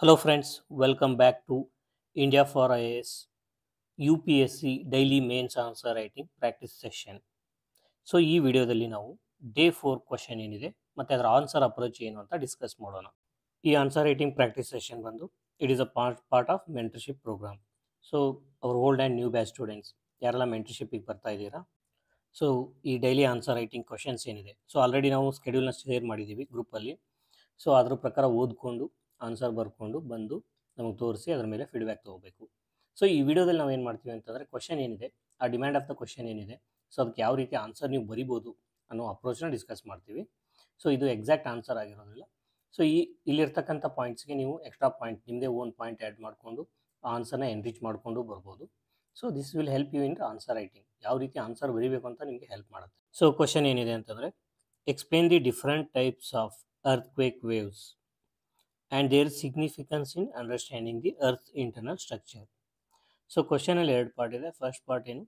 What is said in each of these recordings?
Hello friends, welcome back to India for IAS UPSC daily mains answer writing practice session. So ಈ ವಿಡಿಯೋದಲ್ಲಿ ನಾವು day 4 question ಏನಿದೆ ಮತ್ತು ಅದರ ಆನ್ಸರ್ ಅಪ್ರೋಚ್ ಏನು ಅಂತ ಡಿಸ್ಕಸ್ ಮಾಡೋಣ. ಈ ಆನ್ಸರ್ ರೈಟಿಂಗ್ ಪ್ರಾಕ್ಟೀಸ್ ಸೆಷನ್ ಬಂದು it is a part of mentorship program. So our old and new batch students ಯಾರೆಲ್ಲ ಮೆಂಟರ್ಶಿಪ್ಪಿಗೆ ಬರ್ತಾ ಇದ್ದೀರಾ, ಸೊ ಈ ಡೈಲಿ ಆನ್ಸರ್ ರೈಟಿಂಗ್ ಕ್ವಶನ್ಸ್ ಏನಿದೆ, ಸೊ ಆಲ್ರೆಡಿ ನಾವು ಸ್ಕೆಡ್ಯೂಲ್ನ ಶೇರ್ ಮಾಡಿದ್ದೀವಿ ಗ್ರೂಪಲ್ಲಿ. ಸೊ ಅದ್ರ ಪ್ರಕಾರ ಓದ್ಕೊಂಡು ಆನ್ಸರ್ ಬರ್ಕೊಂಡು ಬಂದು ನಮಗೆ ತೋರಿಸಿ ಅದರ ಮೇಲೆ ಫೀಡ್ಬ್ಯಾಕ್ ತೊಗೋಬೇಕು. ಸೊ ಈ ವಿಡಿಯೋದಲ್ಲಿ ನಾವು ಏನು ಮಾಡ್ತೀವಿ ಅಂತಂದರೆ ಕ್ವಶನ್ ಏನಿದೆ, ಆ ಡಿಮ್ಯಾಂಡ್ ಆಫ್ ದ ಕ್ವಶನ್ ಏನಿದೆ, ಸೊ ಅದಕ್ಕೆ ಯಾವ ರೀತಿ ಆನ್ಸರ್ ನೀವು ಬರಿಬೋದು ಅನ್ನೋ ಅಪ್ರೋಚ್ನ ಡಿಸ್ಕಸ್ ಮಾಡ್ತೀವಿ. ಸೊ ಇದು ಎಕ್ಸಾಕ್ಟ್ ಆನ್ಸರ್ ಆಗಿರೋದಿಲ್ಲ. ಸೊ ಇಲ್ಲಿರ್ತಕ್ಕಂಥ ಪಾಯಿಂಟ್ಸ್ಗೆ ನೀವು ಎಕ್ಸ್ಟ್ರಾ ಪಾಯಿಂಟ್ ನಿಮ್ಮದೇ ಓನ್ ಪಾಯಿಂಟ್ ಆ್ಯಡ್ ಮಾಡಿಕೊಂಡು ಆನ್ಸರ್ನ ಎನ್ರಿಚ್ ಮಾಡಿಕೊಂಡು ಬರ್ಬೋದು. So this will help you in answer writing. ಯಾವ ರೀತಿ ಆನ್ಸರ್ ಬರೀಬೇಕು ಅಂತ ನಿಮಗೆ ಹೆಲ್ಪ್ ಮಾಡುತ್ತೆ. ಸೊ ಕ್ವಶನ್ ಏನಿದೆ ಅಂತಂದರೆ, explain the different types of earthquake waves and their significance in understanding the earth's internal structure. So ಕ್ವಶನಲ್ಲಿ ಎರಡು ಪಾರ್ಟ್ ಇದೆ. ಫಸ್ಟ್ ಪಾರ್ಟ್ ಏನು,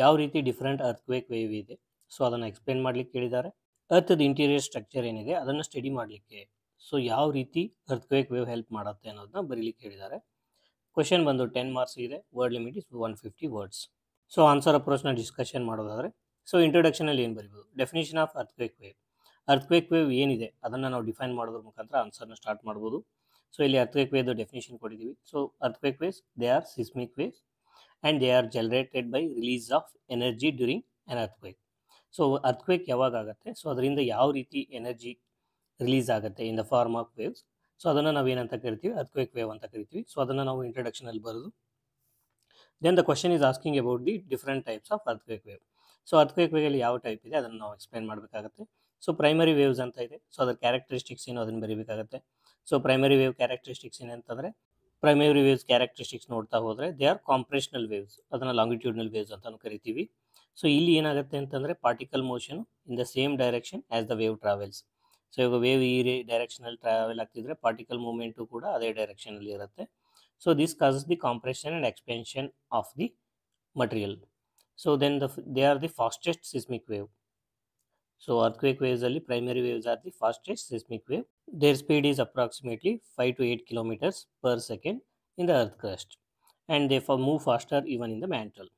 ಯಾವ ರೀತಿ ಡಿಫ್ರೆಂಟ್ ಅರ್ಥಕ್ವೇಕ್ ವೇವ್ ಇದೆ, ಸೊ ಅದನ್ನು ಎಕ್ಸ್ಪ್ಲೇನ್ ಮಾಡಲಿಕ್ಕೆ ಕೇಳಿದ್ದಾರೆ. ಅರ್ಥದ ಇಂಟೀರಿಯರ್ ಸ್ಟ್ರಕ್ಚರ್ ಏನಿದೆ ಅದನ್ನು ಸ್ಟಡಿ ಮಾಡಲಿಕ್ಕೆ, ಸೊ ಯಾವ ರೀತಿ ಅರ್ಥಕ್ವೇಕ್ ವೇವ್ ಹೆಲ್ಪ್ ಮಾಡುತ್ತೆ ಅನ್ನೋದನ್ನ ಬರೀಲಿಕ್ಕೆ ಹೇಳಿದ್ದಾರೆ. ಕ್ವಶನ್ ಬಂದು 10 ಮಾರ್ಕ್ಸ್ ಇದೆ. Word limit is 150 words. So answer ಅಪ್ರೋಚ್ನ ಡಿಸ್ಕಷನ್ ಮಾಡೋದಾದರೆ, ಸೊ ಇಂಟ್ರೊಡಕ್ಷನಲ್ಲಿ ಏನು ಬರೀಬೋದು, definition of earthquake wave. Earthquake wave ಏನಿದೆ ಅದನ್ನು ನಾವು ಡಿಫೈನ್ ಮಾಡೋದ್ರ ಮುಖಾಂತರ ಆನ್ಸರ್ನ ಸ್ಟಾರ್ಟ್ ಮಾಡ್ಬೋದು. ಸೊ ಇಲ್ಲಿ ಅರ್ಥಕ್ವೇಕ್ ವೇವ್ದು ಡೆಫಿನೇಷನ್ ಕೊಟ್ಟಿದ್ದೀವಿ. So earthquake waves they are seismic waves and they are generated by release of energy during an earthquake. So earthquake ಯಾವಾಗ ಆಗುತ್ತೆ, ಸೊ ಅದರಿಂದ ಯಾವ ರೀತಿ ಎನರ್ಜಿ ರಿಲೀಸ್ ಆಗುತ್ತೆ in the form of waves, so ಅದನ್ನು ನಾವೇನಂತ ಕರಿತೀವಿ, ಅರ್ಥಕ್ವೇಕ್ ವೇವ್ ಅಂತ ಕರಿತೀವಿ. ಸೊ ಅದನ್ನು ನಾವು ಇಂಟ್ರೊಡಕ್ಷನಲ್ಲಿ ಬರೋದು. Then the question is asking about the different types of earthquake wave. So earthquake ವೇವಲ್ಲಿ ಯಾವ ಟೈಪ್ ಇದೆ ಅದನ್ನು ನಾವು ಎಕ್ಸ್ಪ್ಲೇನ್ ಮಾಡಬೇಕಾಗುತ್ತೆ. ಸೊ ಪ್ರೈಮರಿ ವೇವ್ಸ್ ಅಂತ ಇದೆ, ಸೊ ಅದರ ಕ್ಯಾರೆಕ್ಟರಿಸ್ಟಿಕ್ಸ್ ಏನು ಅದನ್ನು ಬರೀಬೇಕಾಗುತ್ತೆ. ಸೊ ಪ್ರೈಮರಿ ವೇವ್ ಕ್ಯಾರೆಕ್ಟರಿಸ್ಟಿಕ್ಸ್ ಏನಂತಂದರೆ, ಪ್ರೈಮರಿ ವೇವ್ಸ್ ಕ್ಯಾರೆಕ್ಟರಿಸ್ಟಿಕ್ಸ್ ನೋಡ್ತಾ ಹೋದರೆ ದೇ ಆರ್ ಕಾಂಪ್ರೆಷನಲ್ ವೇವ್ಸ್, ಅದನ್ನು ಲಾಂಗಿಟ್ಯೂಡ್ನಲ್ ವೇವ್ಸ್ ಅಂತಲೂ ಕರಿತೀವಿ. ಸೊ ಇಲ್ಲಿ ಏನಾಗುತ್ತೆ ಅಂತಂದರೆ, particle motion in the same direction as the wave travels. So ಇವಾಗ ವೇವ್ ಈ ಡೈರೆಕ್ಷನಲ್ಲಿ ಟ್ರಾವೆಲ್ ಆಗ್ತಿದ್ರೆ ಪಾರ್ಟಿಕಲ್ ಮೂವ್ಮೆಂಟು ಕೂಡ ಅದೇ ಡೈರೆಕ್ಷನಲ್ಲಿ ಇರುತ್ತೆ. So this causes the compression and expansion of the material. So then they are the fastest seismic wave. So earthquake waves ಅಲ್ಲಿ primary waves are the fastest seismic wave. Their speed is approximately 5 to 8 kilometers per second in the earth crust and they move faster even in the mantle.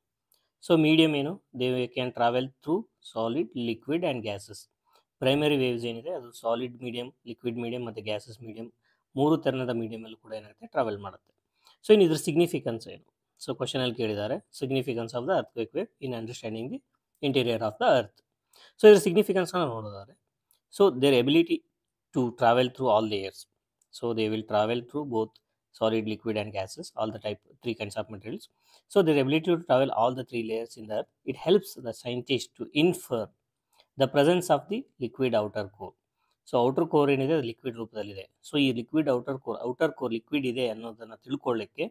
So medium ಏನು, they can travel through solid, liquid and gases. Primary waves ಏನಿದೆ ಅದು solid medium, liquid medium ಮತ್ತು gases medium, ಮೂರು ಥರದ ಮೀಡಿಯಮಲ್ಲೂ ಕೂಡ ಏನಾಗುತ್ತೆ travel ಮಾಡುತ್ತೆ. So ಇನ್ನು ಇದ್ರ ಸಿಗ್ನಿಫಿಕೆನ್ಸ್ ಏನು, ಸೊ ಕ್ವಶನಲ್ಲಿ ಕೇಳಿದ್ದಾರೆ significance of the earthquake wave in understanding the interior of the earth. So ಇದರ ಸಿಗ್ನಿಫಿಕೆನ್ಸ್ನ ನೋಡೋದಾದರೆ, so their ability to travel through all layers. So they will travel through both solid, liquid and gases, all the three kinds of materials. So their ability to travel all the three layers in the earth, it helps the scientist to infer the presence of the liquid outer core. So outer core ಏನಿದೆ ಅದು liquid ರೂಪದಲ್ಲಿದೆ. So ಈ liquid outer core liquid ಇದೆ ಅನ್ನೋದನ್ನು ತಿಳ್ಕೊಳ್ಳಿಕ್ಕೆ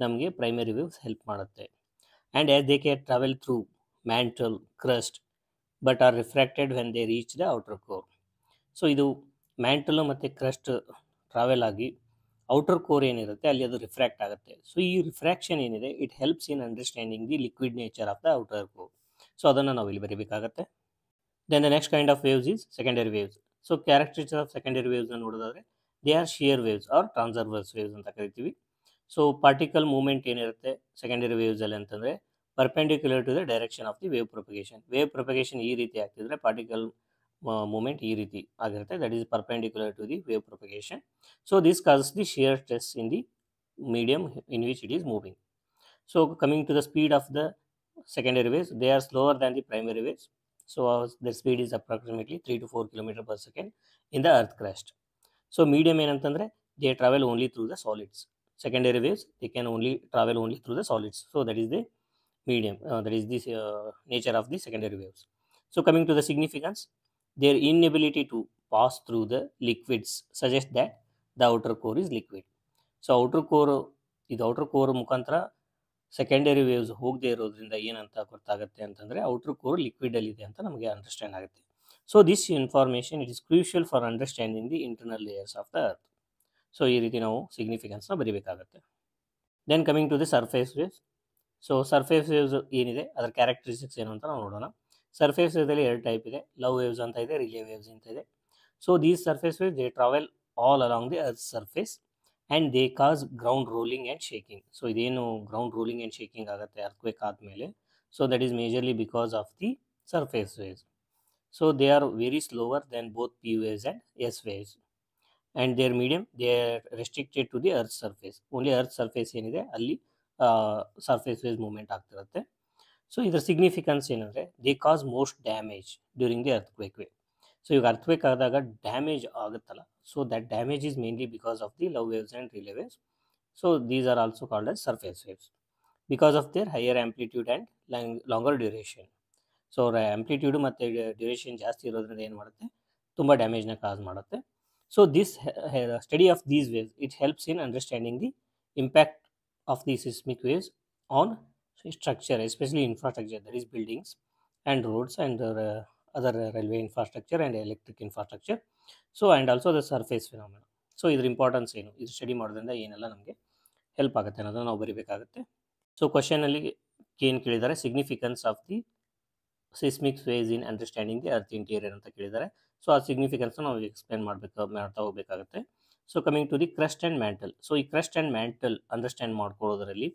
ನಮಗೆ primary waves help ಮಾಡುತ್ತೆ. And as they can travel through mantle, crust but are refracted when they reach the outer core. So ಇದು ಮ್ಯಾಂಟಲು ಮತ್ತು ಕ್ರಸ್ಟ್ ಟ್ರಾವೆಲ್ ಆಗಿ ಔಟರ್ ಕೋರ್ ಏನಿರುತ್ತೆ ಅಲ್ಲಿ ಅದು ರಿಫ್ರಾಕ್ಟ್ ಆಗುತ್ತೆ. ಸೊ ಈ ರಿಫ್ರಾಕ್ಷನ್ ಏನಿದೆ it helps in understanding the liquid nature of the outer core. So ಅದನ್ನು ನಾವು ಇಲ್ಲಿ ಬರೀಬೇಕಾಗತ್ತೆ. Then the next kind of waves is secondary waves. So characteristics of secondary ವೇವ್ಸ್ನ ನೋಡೋದಾದರೆ, they are shear waves or transverse waves ಅಂತ ಕರಿತೀವಿ. So particle movement ಏನಿರುತ್ತೆ secondary ವೇವ್ಸಲ್ಲಿ ಅಂತಂದರೆ, perpendicular to the direction of the wave propagation. Wave propagation ಈ ರೀತಿ ಆಗ್ತಿದ್ರೆ ಪಾರ್ಟಿಕಲ್ ಮೂವ್ಮೆಂಟ್ ಈ ರೀತಿ ಆಗಿರುತ್ತೆ, that is perpendicular to the wave propagation. So this causes the shear stress in the medium in which it is moving. So coming to the speed of the secondary waves, they are slower than the primary waves. So their speed is approximately 3 to 4 km per second in the earth crust. So medium ಏನಂತಂದರೆ they travel only through the solids. Secondary waves they can only travel only through the solids. So that is the medium, that is the nature of the secondary waves. So coming to the significance, their inability to pass through the liquids suggests that the outer core is liquid. So outer core ಮುಖಾಂತರ secondary waves ಹೋಗದೆ ಇರೋದ್ರಿಂದ ಏನಂತ ಗೊತ್ತಾಗುತ್ತೆ ಅಂತಂದರೆ outer core ಲಿಕ್ವಿಡಲ್ಲಿದೆ ಅಂತ ನಮಗೆ understand ಆಗುತ್ತೆ. So this information it is crucial for understanding the internal layers of the earth. So ಈ ರೀತಿ ನಾವು ಸಿಗ್ನಿಫಿಕೆನ್ಸ್ನ ಬರೀಬೇಕಾಗುತ್ತೆ. Then coming to the surface waves. So surface waves ಏನಿದೆ ಅದರ ಕ್ಯಾರೆಕ್ಟರಿಸ್ಟಿಕ್ಸ್ ಏನು ಅಂತ ನಾವು ನೋಡೋಣ. ಸರ್ಫೇಸ್ ವೇವ್ಸಲ್ಲಿ ಎರಡು ಟೈಪ್ ಇದೆ, ಲವ್ ವೇವ್ಸ್ ಅಂತ ಇದೆ, ರಿಲೇ ವೇವ್ಸ್ ಅಂತ ಇದೆ. So these surface waves they travel all along the earth surface and they cause ground rolling and shaking. So ಇದೇನು ಗ್ರೌಂಡ್ ರೋಲಿಂಗ್ ಆ್ಯಂಡ್ ಶೇಕಿಂಗ್ ಆಗುತ್ತೆ ಅರ್ಥಕ್ವೇಕ್ ಆದಮೇಲೆ, so that is majorly because of the surface waves. So they are very slower then both P waves and S waves, and their medium they are restricted to the earth surface. Only earth surface ಏನಿದೆ ಅಲ್ಲಿ surface waves movement ಆಗ್ತಿರುತ್ತೆ. So ಇದರ significance ಏನಂದರೆ they cos most damage during the earthquake wave. So ಈಗ earthquake ಆದಾಗ damage ಆಗುತ್ತಲ್ಲ, so that damage is mainly because of the love waves and relay waves. So these are also called as surface waves because of their higher amplitude and longer duration. So ಅವರ amplitude ಮತ್ತು duration ಜಾಸ್ತಿ ಇರೋದ್ರಿಂದ ಏನು ಮಾಡುತ್ತೆ, ತುಂಬ ಡ್ಯಾಮೇಜ್ನ ಕಾಸ್ ಮಾಡುತ್ತೆ. So this study of these waves it helps in understanding the impact of the seismic waves on structure, especially infrastructure, that is buildings and roads and other railway infrastructure and electric infrastructure. So and also the surface phenomena. So ಇದ್ರ importance ಏನು, ಇದು study ಮಾಡೋದ್ರಿಂದ ಏನೆಲ್ಲ ನಮಗೆ help ಆಗುತ್ತೆ ಅನ್ನೋದನ್ನು ನಾವು ಬರೀಬೇಕಾಗುತ್ತೆ. ಸೊ ಕ್ವಶನಲ್ಲಿ ಏನು ಕೇಳಿದ್ದಾರೆ, significance of the seismic waves in understanding the earth interior ಅಂತ ಕೇಳಿದ್ದಾರೆ. ಸೊ ಆ ಸಿಗ್ನಿಫಿಕೆನ್ಸ್ನ ನಾವು ಎಕ್ಸ್ಪ್ಲೇನ್ ಮಾಡ್ತಾ ಹೋಗಬೇಕಾಗುತ್ತೆ. So coming to the crust and mantle. So ಈ ಕ್ರಸ್ಟ್ ಆ್ಯಂಡ್ ಮ್ಯಾಂಟಲ್ ಅಂಡರ್ಸ್ಟ್ಯಾಂಡ್ ಮಾಡ್ಕೊಳ್ಳೋದ್ರಲ್ಲಿ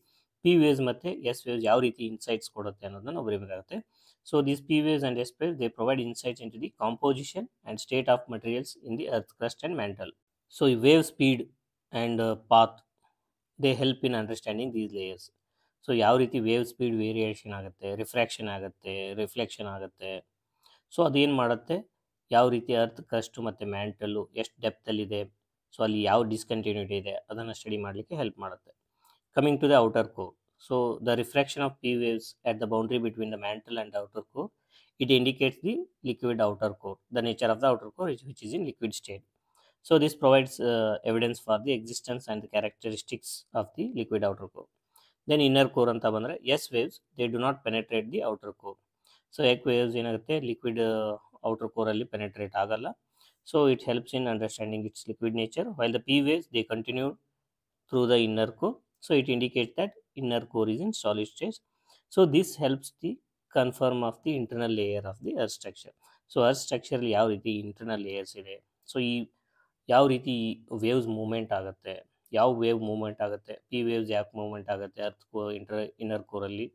ಪಿ ವೇವ್ಸ್ ಮತ್ತು ಎಸ್ ವೇವ್ಸ್ ಯಾವ ರೀತಿ ಇನ್ಸೈಟ್ಸ್ ಕೊಡುತ್ತೆ ಅನ್ನೋದನ್ನ ನಾವು ಬರೀಬೇಕಾಗುತ್ತೆ. So these P waves and S waves they provide insights into the composition and state of materials in the earth crust and mantle. So ಈ wave speed and path they help in understanding these layers. So ಯಾವ ರೀತಿ wave speed variation ಆಗುತ್ತೆ, refraction ಆಗುತ್ತೆ, reflection ಆಗುತ್ತೆ. So ಅದೇನು ಮಾಡುತ್ತೆ, ಯಾವ ರೀತಿ ಅರ್ತ್ ಕ್ರಸ್ಟ್ ಮತ್ತು ಮ್ಯಾಂಟಲ್ಲು ಎಷ್ಟು ಡೆಪ್ತಲ್ಲಿದೆ, ಸೊ ಅಲ್ಲಿ ಯಾವ ಡಿಸ್ಕಂಟಿನ್ಯೂಟಿ ಇದೆ ಅದನ್ನು ಸ್ಟಡಿ ಮಾಡಲಿಕ್ಕೆ ಹೆಲ್ಪ್ ಮಾಡುತ್ತೆ. Coming to the outer core. So the refraction of P waves at the boundary between the mantle and the outer core, it indicates the liquid outer core, the nature of the outer core which is in liquid state. So this provides evidence for the existence and the characteristics of the liquid outer core. Then inner core anta bandre, S waves they do not penetrate the outer core. So X waves enagutte liquid outer core alli penetrate agalla. So it helps in understanding its liquid nature, while the P waves they continue through the inner core. So it indicates that inner core is in solid state. So this helps the confirm of the internal layer of the earth structure. So earth structure ಅಲ್ಲಿ ಯಾವ ರೀತಿ internal layers ಇದೆ, so ಈ ಯಾವ ರೀತಿ waves movement ಆಗುತ್ತೆ, ಯಾವ wave movement ಆಗುತ್ತೆ, ಪಿ ವೇವ್ಸ್ ಯಾಕೆ ಮೂವ್ಮೆಂಟ್ ಆಗುತ್ತೆ ಅರ್ತ್ ಇನ್ನರ್ ಕೋರಲ್ಲಿ,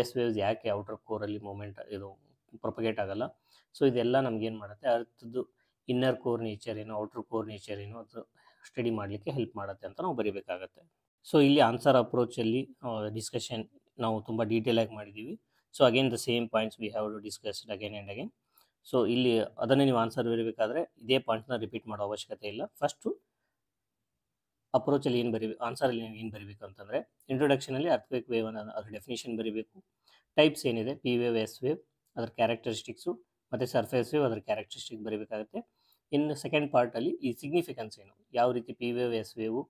ಎಸ್ ವೇವ್ಸ್ ಯಾಕೆ ಔಟರ್ ಕೋರಲ್ಲಿ ಮೂವ್ಮೆಂಟ್ ಇದು ಪ್ರೊಪಗೇಟ್ ಆಗಲ್ಲ. ಸೊ ಇದೆಲ್ಲ ನಮಗೇನು ಮಾಡುತ್ತೆ, ಅರ್ಥದ್ದು ಇನ್ನರ್ ಕೋರ್ ನೇಚರ್ ಏನು, ಔಟರ್ ಕೋರ್ ನೇಚರ್ ಏನು ಅದು ಸ್ಟಡಿ ಮಾಡಲಿಕ್ಕೆ ಹೆಲ್ಪ್ ಮಾಡುತ್ತೆ ಅಂತ ನಾವು ಬರೀಬೇಕಾಗತ್ತೆ. ಸೊ ಇಲ್ಲಿ ಆನ್ಸರ್ ಅಪ್ರೋಚಲ್ಲಿ ಡಿಸ್ಕಷನ್ ನಾವು ತುಂಬ ಡೀಟೇಲಾಗಿ ಮಾಡಿದ್ದೀವಿ. So again the same points we have to discussed again and again. So ಇಲ್ಲಿ ಅದನ್ನೇ ನೀವು ಆನ್ಸರ್ ಬರೀಬೇಕಾದ್ರೆ ಇದೇ ಪಾಯಿಂಟ್ನ ರಿಪೀಟ್ ಮಾಡೋ ಅವಶ್ಯಕತೆ ಇಲ್ಲ. ಫಸ್ಟು ಅಪ್ರೋಚಲ್ಲಿ ಏನು ಆನ್ಸರಲ್ಲಿ ನೀವು ಏನು ಬರೀಬೇಕು ಅಂತಂದರೆ, ಇಂಟ್ರೊಡಕ್ಷನಲ್ಲಿ ಅರ್ಥಕ್ವೇಕ್ ವೇವ್ ಅನ್ನೋ ಅದ್ರ ಡೆಫಿನೇಷನ್ ಬರೀಬೇಕು, ಟೈಪ್ಸ್ ಏನಿದೆ ಪಿ ವೇವ್ ಎಸ್ ವೇವ್ ಅದರ ಕ್ಯಾರೆಕ್ಟರಿಸ್ಟಿಕ್ಸು ಮತ್ತು ಸರ್ಫೇಸ್ ವೇವ್ ಅದರ ಕ್ಯಾರೆಕ್ಟರಿಸ್ಟಿಕ್ ಬರೀಬೇಕಾಗುತ್ತೆ. ಇನ್ನು ಸೆಕೆಂಡ್ ಪಾರ್ಟಲ್ಲಿ ಈ ಸಿಗ್ನಿಫಿಕೆನ್ಸ್ ಏನು, ಯಾವ ರೀತಿ P wave S wave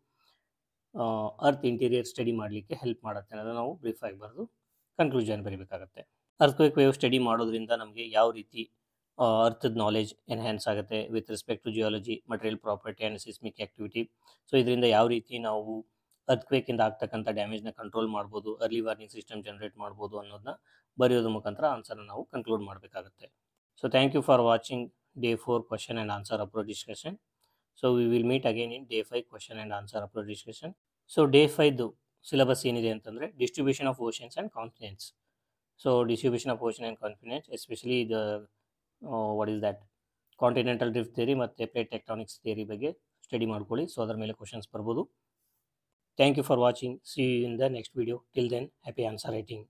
earth interior study ಮಾಡಲಿಕ್ಕೆ ಹೆಲ್ಪ್ ಮಾಡುತ್ತೆ ಅನ್ನೋದು ನಾವು ಬ್ರೀಫ್ ಆಗಿ ಬರೆದು ಕನ್ಕ್ಲೂಷನ್ ಬರೀಬೇಕಾಗುತ್ತೆ. ಅರ್ಥಕ್ವೇಕ್ ವೇವ್ ಸ್ಟಡಿ ಮಾಡೋದ್ರಿಂದ ನಮಗೆ ಯಾವ ರೀತಿ ಅರ್ಥದ ನಾಲೆಜ್ ಎನ್ಹ್ಯಾನ್ಸ್ ಆಗುತ್ತೆ with respect to geology, material property and seismic activity. So ಇದರಿಂದ ಯಾವ ರೀತಿ ನಾವು ಅರ್ಥಕ್ವೇಕಿಂದ ಆಗ್ತಕ್ಕಂಥ ಡ್ಯಾಮೇಜ್ನ ಕಂಟ್ರೋಲ್ ಮಾಡ್ಬೋದು, ಅರ್ಲಿ ವಾರ್ನಿಂಗ್ ಸಿಸ್ಟಮ್ ಜನರೇಟ್ ಮಾಡ್ಬೋದು ಅನ್ನೋದನ್ನ ಬರೆಯೋದ್ರ ಮುಖಾಂತರ ಆನ್ಸರ್ನ ನಾವು ಕನ್ಕ್ಲೂಡ್ ಮಾಡಬೇಕಾಗುತ್ತೆ. So thank you for watching Day 4 question and answer approach discussion. So we will meet again in Day 5 question and answer approach discussion. So Day 5 syllabus ಏನಿದೆ ಅಂತಂದರೆ distribution of oceans and continents. So distribution of ocean and continents, especially the what is that continental drift theory ಮತ್ತು plate tectonics theory ಬಗ್ಗೆ study ಮಾಡ್ಕೊಳ್ಳಿ. So ಅದರ ಮೇಲೆ questions ಬರ್ಬೋದು. Thank you for watching. See you in the next video. Till then, happy answer writing.